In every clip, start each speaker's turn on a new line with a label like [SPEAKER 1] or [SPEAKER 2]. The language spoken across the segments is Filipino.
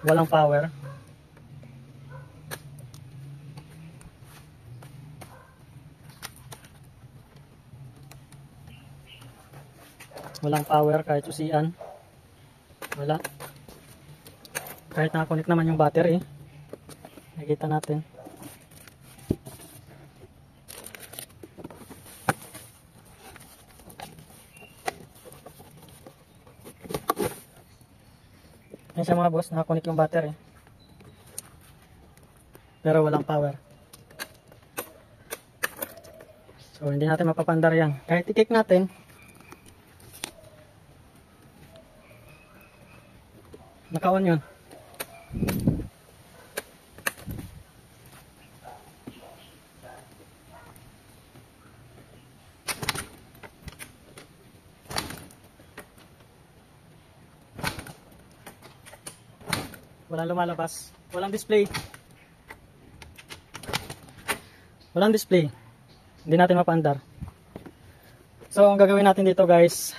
[SPEAKER 1] walang power. Walang power kahit susian. Wala. Kahit nakakonect naman yung battery. Nakikita natin. Yan siya mga boss, nakakonect yung battery. Pero walang power. So hindi natin mapapandar yan. Kahit i-kick natin, naka-on yun. Walang lumalabas. Walang display. Walang display. Hindi natin mapandar. So ang gagawin natin dito guys,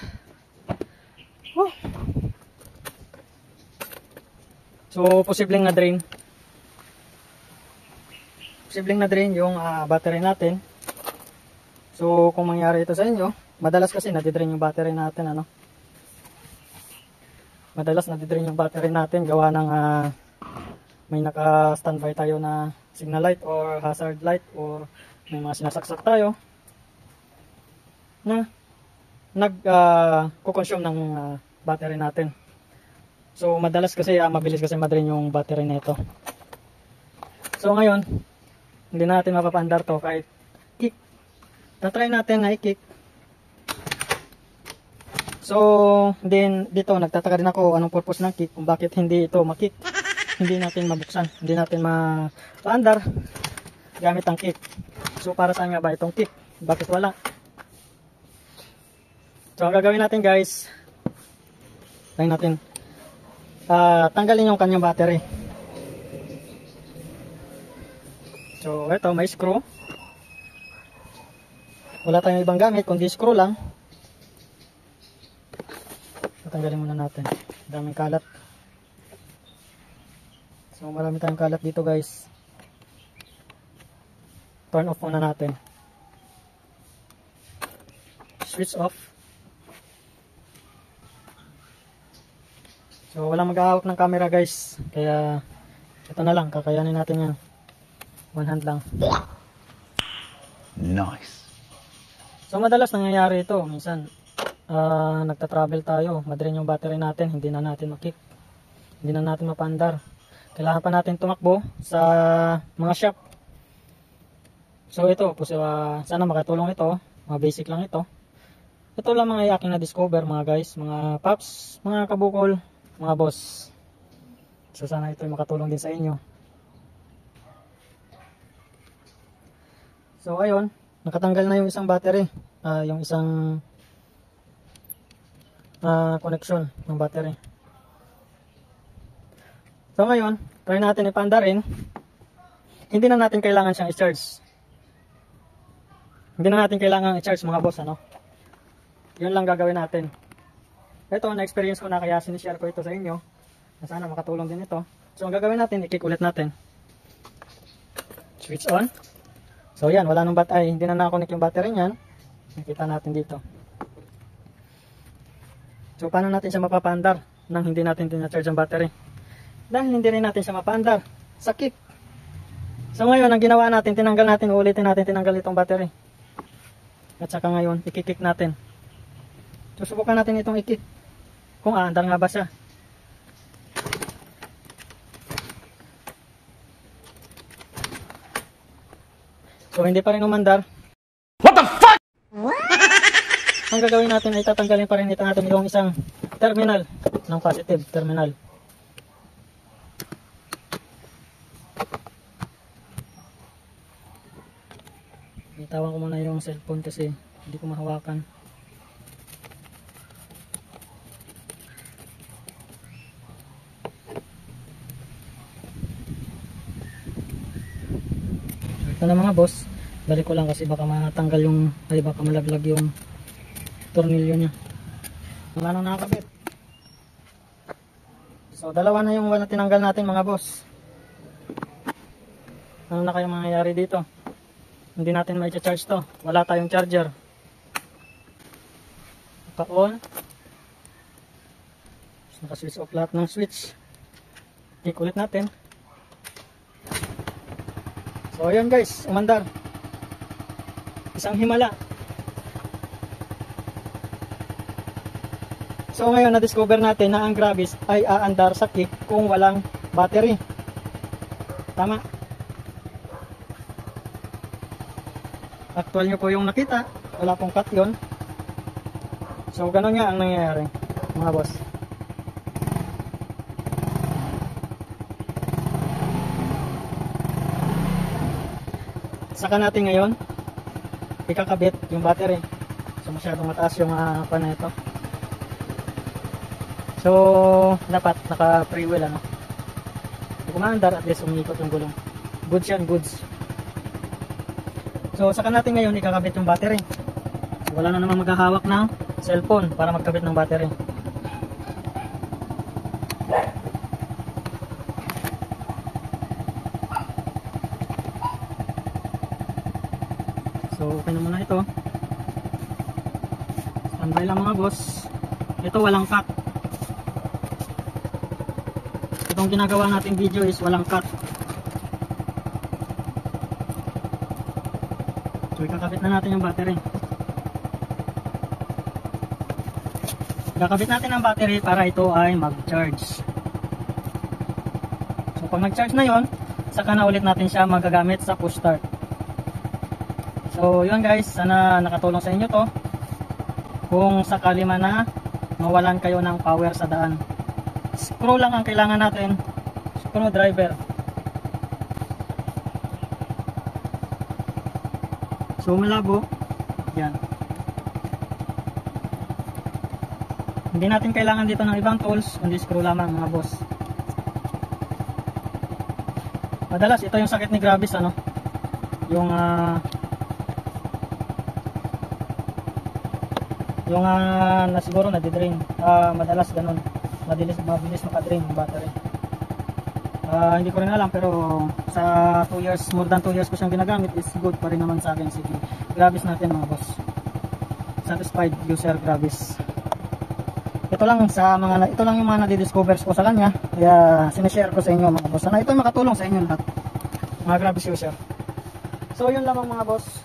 [SPEAKER 1] so posibleng na drain. Posibleng na drain yung battery natin. So kung mangyari ito sa inyo, madalas kasi nadidrain yung battery natin, ano? Madalas nadidrain yung battery natin gawa ng may naka-standby tayo na signal light or hazard light, or may mga sinasaksak tayo na nag-consume ng battery natin. So madalas kasi mabilis kasi madrain yung battery nito. So ngayon, hindi natin mapapandar to kahit kick. Tatry natin na i-kick. So then dito nagtataka din ako anong purpose ng kick, kung bakit hindi ito ma-kick. Hindi natin mabuksan, hindi natin ma-paandar gamit ang kick. So para saan nga ba itong kick? Bakit wala? So ang gagawin natin guys, tanggalin yung kanyang battery. So ito, may screw. Wala tayong ibang gamit kundi screw lang. Tatanggalin muna natin. Daming kalat. So marami tayong kalat dito guys. Turn off muna natin. Switch off. So walang mag-ahawak ng camera guys. Kaya ito na lang, kakayanin natin yan. One hand lang.
[SPEAKER 2] Nice.
[SPEAKER 1] So madalas nangyayari ito. Minsan nagta-travel tayo, madrain yung battery natin, hindi na natin makick. Hindi na natin mapandar. Kailangan pa natin tumakbo sa mga shop. So ito, sana makatulong ito. Mga basic lang ito. Ito lang mga aking na-discover mga guys, mga paps, mga kabukol, mga boss. So sana ito ay makatulong din sa inyo. So ayun, nakatanggal na yung isang battery, yung isang connection ng battery. So ngayon, try natin ipandarin. Hindi na natin kailangan siyang i-charge. Hindi na natin kailangan i-charge mga boss, ano? Yun lang gagawin natin. Ito, na-experience ko na kaya sinishare ko ito sa inyo. Sana makatulong din ito. So ang gagawin natin, i-kick ulit natin. Switch on. So yan, wala nang hindi na nakakonect yung battery niyan. Nakita natin dito. So paano natin siya mapapandar nang hindi natin tina-charge ang battery? Dahil hindi rin natin siya mapandar sa kick. So ngayon, ang ginawa natin, tinanggal natin, ulitin natin tinanggal itong battery. At saka ngayon, i-kick natin. Susubukan natin itong i-kick. Kung aandar nga ba siya. So hindi pa rin umandar.
[SPEAKER 2] What the fuck?
[SPEAKER 1] Ang gagawin natin ay tatanggalin pa rin natin yung isang terminal ng positive terminal. Bitawan ko muna yung cellphone kasi hindi ko mahawakan. Ito na mga boss, balik ko lang kasi baka matanggal yung, baka malaglag yung tornilyo niya. Wala nang nakakabit. So dalawa na yung wala tinanggal natin mga boss. Ano na kayong mangyayari dito? Hindi natin mai-charge to. Wala tayong charger. Naka-on. Naka-switch off lahat ng switch. Click ulit natin. So ayan guys, umandar. Isang himala. So ngayon na-discover natin na ang Gravis ay aandar sa kick kung walang battery. Tama. Actual nyo po yung nakita. Wala pong cut yun. So ganun nga ang nangyayari mga boss. Saka natin ngayon ikakabit yung battery. So masyadong mataas yung pa na ito. So dapat naka free wheel ano. Kumandar at least umiikot yung gulong. Goods yan, goods. So saka natin ngayon ikakabit yung battery. So, wala na naman maghahawak ng cellphone para magkabit ng battery. So okay na muna ito. Standby lang mga boss. Ito walang cut. Itong ginagawa natin video is walang cut. So ikakabit na natin yung battery. Ikakabit natin ang battery para ito ay mag-charge. So pag nag-charge na yon, saka na ulit natin siya magagamit sa push start. So yun guys, sana nakatulong sa inyo to. Kung sakali man na mawalan kayo ng power sa daan, screw lang ang kailangan natin. Screwdriver. So malabo. Yan. Hindi natin kailangan dito ng ibang tools, kundi screw lamang mga boss. Madalas ito yung sakit ni Gravis ano. Yung na siguro nadidrain. Madalas ganun. Mabilis makadrain yung battery. Hindi ko rin alam pero sa 2 years, more than 2 years ko siyang ginagamit is good pa rin naman sa akin. Sige, Gravis natin mga boss. Satisfied user Gravis. Ito lang yung mga nadidiscovers ko sa kanya. Kaya sinishare ko sa inyo mga boss. Sana ito makatulong sa inyo lahat mga Gravis user. So yun lamang mga boss.